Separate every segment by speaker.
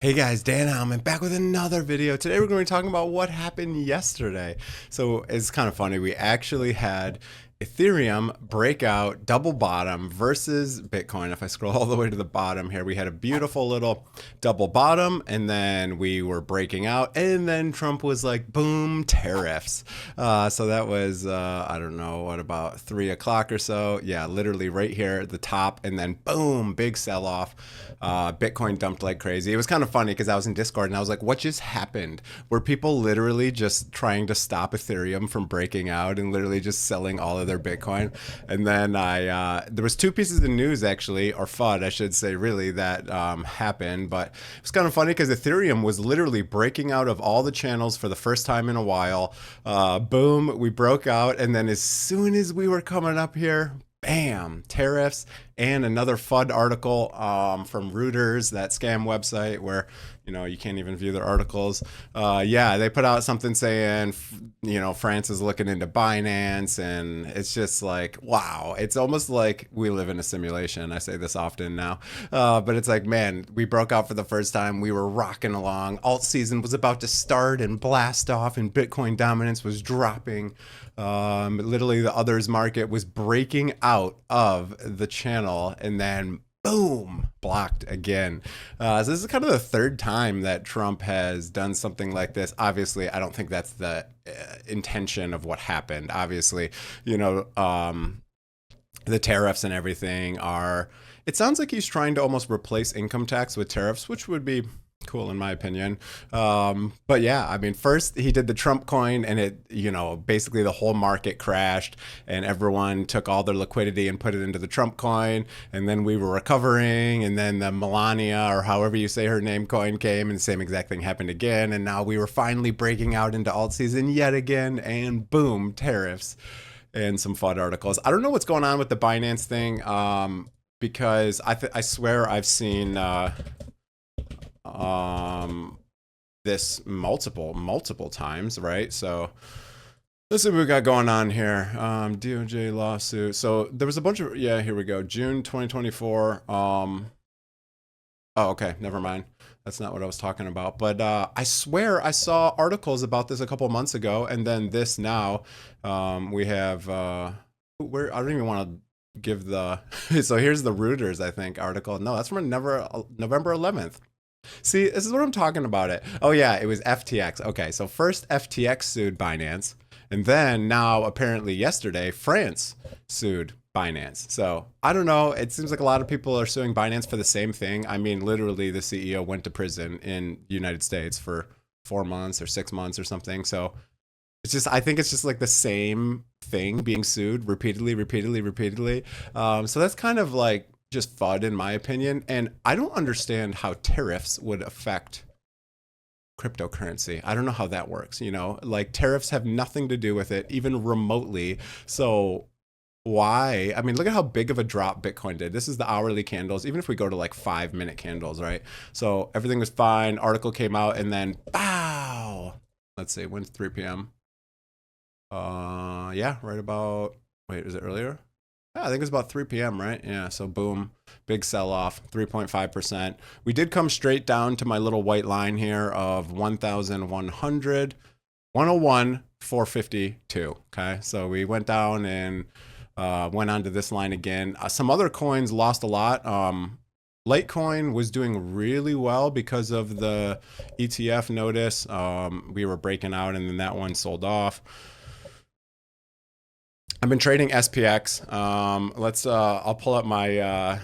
Speaker 1: Hey guys, Dan Heilman back with another video. Today we're going to be talking about what happened yesterday. So it's kind of funny. We actually had Ethereum breakout double bottom versus Bitcoin. If I scroll all the way to the bottom here, we had a beautiful little double bottom and then we were breaking out and then Trump was like, boom, tariffs. So that was, I don't know, what about 3 o'clock or so? Yeah, literally right here at the top and then boom, big sell off. Bitcoin dumped like crazy. It was kind of funny because I was in Discord and I was like, what just happened? Were people literally just trying to stop Ethereum from breaking out and literally just selling all of their Bitcoin? And then there was 2 pieces of news actually, or FUD, I should say, really, that happened. But it was kind of funny because Ethereum was literally breaking out of all the channels for the first time in a while. Boom, we broke out. And then as soon as we were coming up here, bam, tariffs and another FUD article from Reuters, that scam website where, you can't even view their articles. Yeah, they put out something saying, France is looking into Binance, and it's just like, wow. It's almost like we live in a simulation. I say this often now, but it's like, man, we broke out for the first time. We were rocking along. Alt season was about to start and blast off, and Bitcoin dominance was dropping. Literally, the others market was breaking out of the channel, and then boom, blocked again. So this is kind of the third time that Trump has done something like this. Obviously, I don't think that's the intention of what happened. Obviously, the tariffs and everything are. It sounds like he's trying to almost replace income tax with tariffs, which would be cool in my opinion. But yeah, I mean, first he did the Trump coin and it, basically the whole market crashed and everyone took all their liquidity and put it into the Trump coin. And then we were recovering, and then the Melania, or however you say her name, coin came and the same exact thing happened again. And now we were finally breaking out into alt season yet again, and boom, tariffs and some FUD articles. I don't know what's going on with the Binance thing, because I swear I've seen this multiple times, right? So let's see what we got going on here. DOJ lawsuit. So there was a bunch of, yeah, here we go. June 2024. Oh, okay, never mind. That's not what I was talking about. But I swear I saw articles about this a couple months ago, and then this now. We have where I don't even want to give the so here's the Reuters, I think, article. No, that's from November 11th. See, this is what I'm talking about it. Oh yeah, it was FTX. Okay, so first FTX sued Binance, and then now apparently yesterday France sued Binance. So I don't know. It seems like a lot of people are suing Binance for the same thing. I mean, literally the CEO went to prison in the United States for 4 months or 6 months or something. So I think it's just like the same thing being sued repeatedly. So that's kind of like just FUD in my opinion. And I don't understand how tariffs would affect cryptocurrency. I don't know how that works. Like tariffs have nothing to do with it, even remotely. So why? I mean, look at how big of a drop Bitcoin did. This is the hourly candles, even if we go to like 5-minute candles, right? So everything was fine. Article came out and then bow. Let's see, when's 3 p.m.? Yeah, right about, wait, is it earlier? Yeah, I think it's about 3 p.m., right? Yeah, so boom, big sell-off, 3.5%. We did come straight down to my little white line here of 1,100, 101, 452, okay? So we went down and went onto this line again. Some other coins lost a lot. Litecoin was doing really well because of the ETF notice. We were breaking out and then that one sold off. I've been trading SPX. I'll pull up my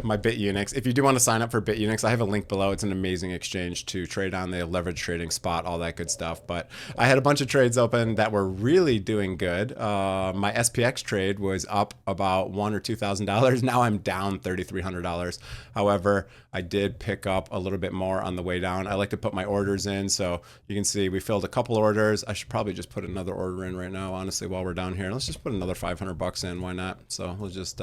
Speaker 1: my Bitunix. If you do want to sign up for Bitunix, I have a link below. It's an amazing exchange to trade on. They have leverage trading, spot, all that good stuff. But I had a bunch of trades open that were really doing good. My SPX trade was up about $1,000 or $2,000. Now I'm down $3,300. However, I did pick up a little bit more on the way down. I like to put my orders in, so you can see we filled a couple orders. I should probably just put another order in right now, honestly, while we're down here. Let's just put another $500 in. Why not? So we'll just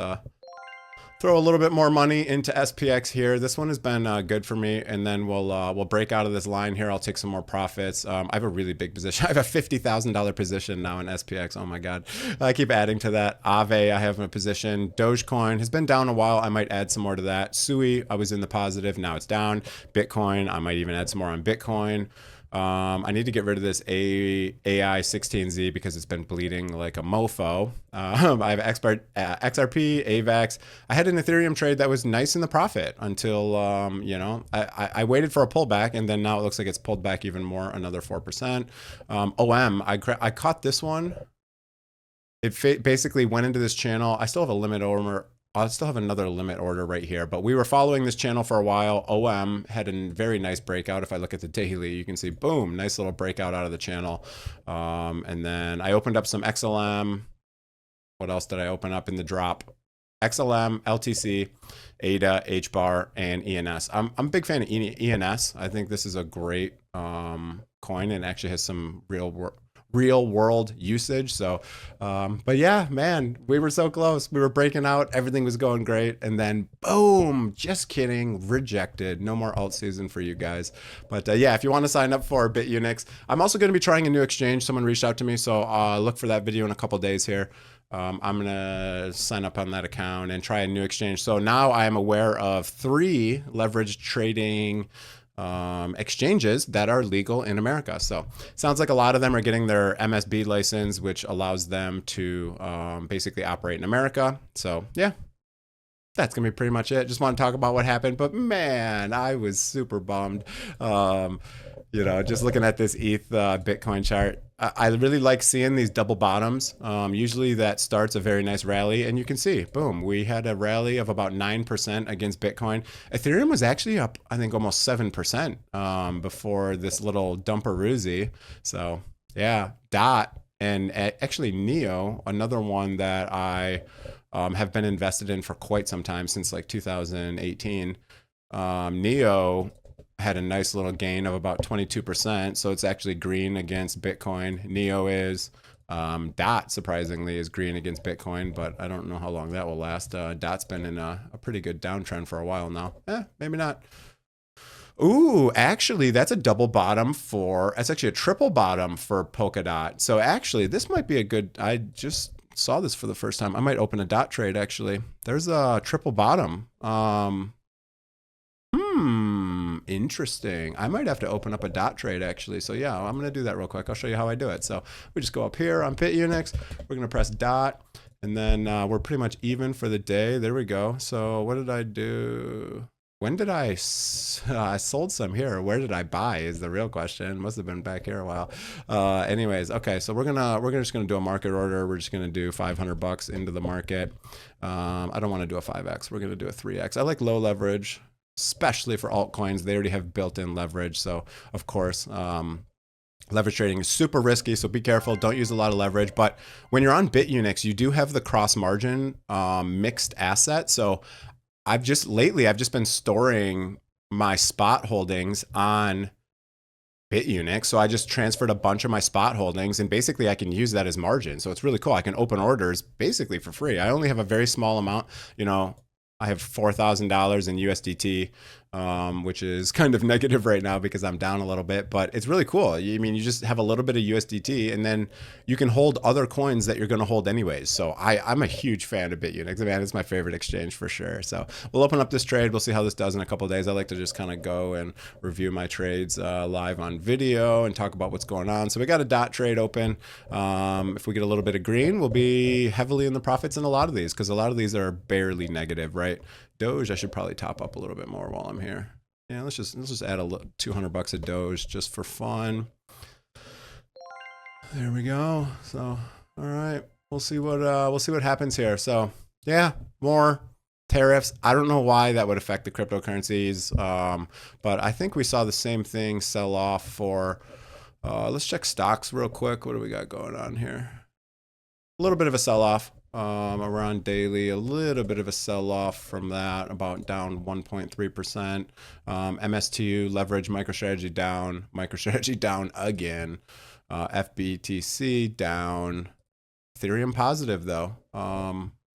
Speaker 1: Throw a little bit more money into SPX here. This one has been good for me, and then we'll break out of this line here. I'll take some more profits. I have a really big position. I have a $50,000 position now in SPX. Oh my God, I keep adding to that. Aave, I have a position. Dogecoin has been down a while. I might add some more to that. Sui, I was in the positive. Now it's down. Bitcoin, I might even add some more on Bitcoin. I need to get rid of this AI 16Z because it's been bleeding like a mofo. I have XRP, AVAX. I had an Ethereum trade that was nice in the profit until, I waited for a pullback, and then now it looks like it's pulled back even more, another 4%. I caught this one. It basically went into this channel. I still have a limit order. I still have another limit order right here, but we were following this channel for a while. OM had a very nice breakout. If I look at the daily, you can see, boom, nice little breakout out of the channel. And then I opened up some XLM. What else did I open up in the drop? XLM, LTC, ADA, HBAR, and ENS. I'm a big fan of ENS. I think this is a great coin and actually has some real world usage. So but yeah, man, we were so close. We were breaking out, everything was going great, and then boom, just kidding, rejected. No more alt season for you guys. But yeah, if you want to sign up for Bitunix, I'm also going to be trying a new exchange. Someone reached out to me, so look for that video in a couple days here. I'm gonna sign up on that account and try a new exchange. So now I am aware of 3 leverage trading exchanges that are legal in America. So sounds like a lot of them are getting their MSB license, which allows them to basically operate in America. So yeah, that's gonna be pretty much it. Just want to talk about what happened, but man, I was super bummed. Just looking at this ETH Bitcoin chart, I really like seeing these double bottoms. Usually that starts a very nice rally, and you can see, boom, we had a rally of about 9% against Bitcoin. Ethereum was actually up, I think, almost 7% before this little dumperoozy. So yeah, DOT and actually NEO, another one that I have been invested in for quite some time, since like 2018. NEO had a nice little gain of about 22%. So it's actually green against Bitcoin. NEO is. DOT, surprisingly, is green against Bitcoin, but I don't know how long that will last. DOT's been in a pretty good downtrend for a while now. Maybe not. Ooh, actually, that's a double bottom that's actually a triple bottom for Polkadot. So actually, this might be a good, I just saw this for the first time. I might open a DOT trade, actually. There's a triple bottom. Interesting. I might have to open up a DOT trade, actually. So yeah, I'm going to do that real quick. I'll show you how I do it. So we just go up here on Bitunix. We're going to press DOT, and then we're pretty much even for the day. There we go. So what did I do? When did I sold some here? Where did I buy is the real question. Must have been back here a while. Anyways, okay, so we're just gonna do a market order. We're just gonna do $500 into the market. I don't want to do a 5x. We're gonna do a 3x. I like low leverage, especially for altcoins. They already have built-in leverage. So of course, leverage trading is super risky, so be careful. Don't use a lot of leverage. But when you're on Bitunix, you do have the cross margin mixed asset. So I've just been storing my spot holdings on Bitunix. So I just transferred a bunch of my spot holdings, and basically I can use that as margin. So it's really cool. I can open orders basically for free. I only have a very small amount, I have $4,000 in USDT, which is kind of negative right now because I'm down a little bit, but it's really cool. You just have a little bit of USDT, and then you can hold other coins that you're going to hold anyways. So I'm a huge fan of Bitunix. Man, it's my favorite exchange for sure. So we'll open up this trade. We'll see how this does in a couple of days. I like to just kind of go and review my trades live on video and talk about what's going on. So we got a DOT trade open. If we get a little bit of green, we'll be heavily in the profits in a lot of these, because a lot of these are barely negative, right? Doge, I should probably top up a little bit more while I'm here. Yeah, let's just add $200 of Doge just for fun. There we go. So, all right, we'll see what happens here. So, yeah, more tariffs. I don't know why that would affect the cryptocurrencies, but I think we saw the same thing sell off for. Let's check stocks real quick. What do we got going on here? A little bit of a sell-off. Around daily, a little bit of a sell-off from that, about down 1.3%. MSTU, leverage, MicroStrategy down again. FBTC down. Ethereum positive though.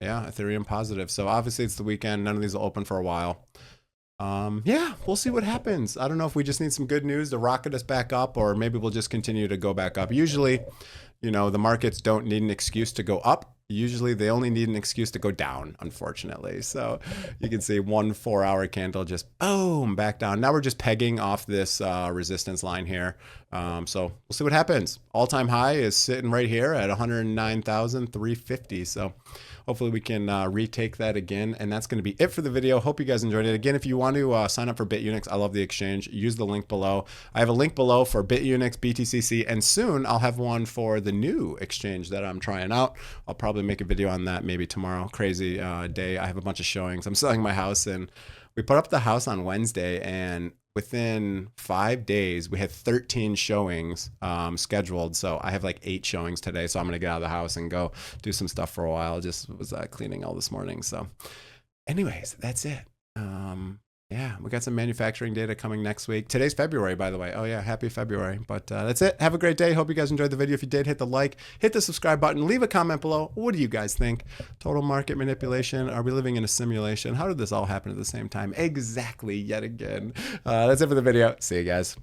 Speaker 1: Yeah, Ethereum positive. So obviously it's the weekend. None of these will open for a while. Yeah, we'll see what happens. I don't know if we just need some good news to rocket us back up, or maybe we'll just continue to go back up. Usually, you know, the markets don't need an excuse to go up. Usually they only need an excuse to go down, unfortunately. So you can see 1 4-hour candle just boom back down. Now we're just pegging off this resistance line here. So we'll see what happens. All-time high is sitting right here at 109,350. So hopefully we can retake that again. And that's going to be it for the video. Hope you guys enjoyed it. Again, if you want to sign up for Bitunix, I love the exchange. Use the link below. I have a link below for Bitunix, BTCC, and soon I'll have one for the new exchange that I'm trying out. I'll probably make a video on that maybe tomorrow. Crazy day. I have a bunch of showings. I'm selling my house, and we put up the house on Wednesday, and within 5 days we had 13 showings scheduled. So I have like 8 showings today, so I'm gonna get out of the house and go do some stuff for a while. Just was cleaning all this morning. So anyways, that's it. Yeah, we got some manufacturing data coming next week. Today's February, by the way. Oh yeah, happy February. But that's it. Have a great day. Hope you guys enjoyed the video. If you did, hit the like, hit the subscribe button, leave a comment below. What do you guys think? Total market manipulation? Are we living in a simulation? How did this all happen at the same time? Exactly, yet again. That's it for the video. See you guys.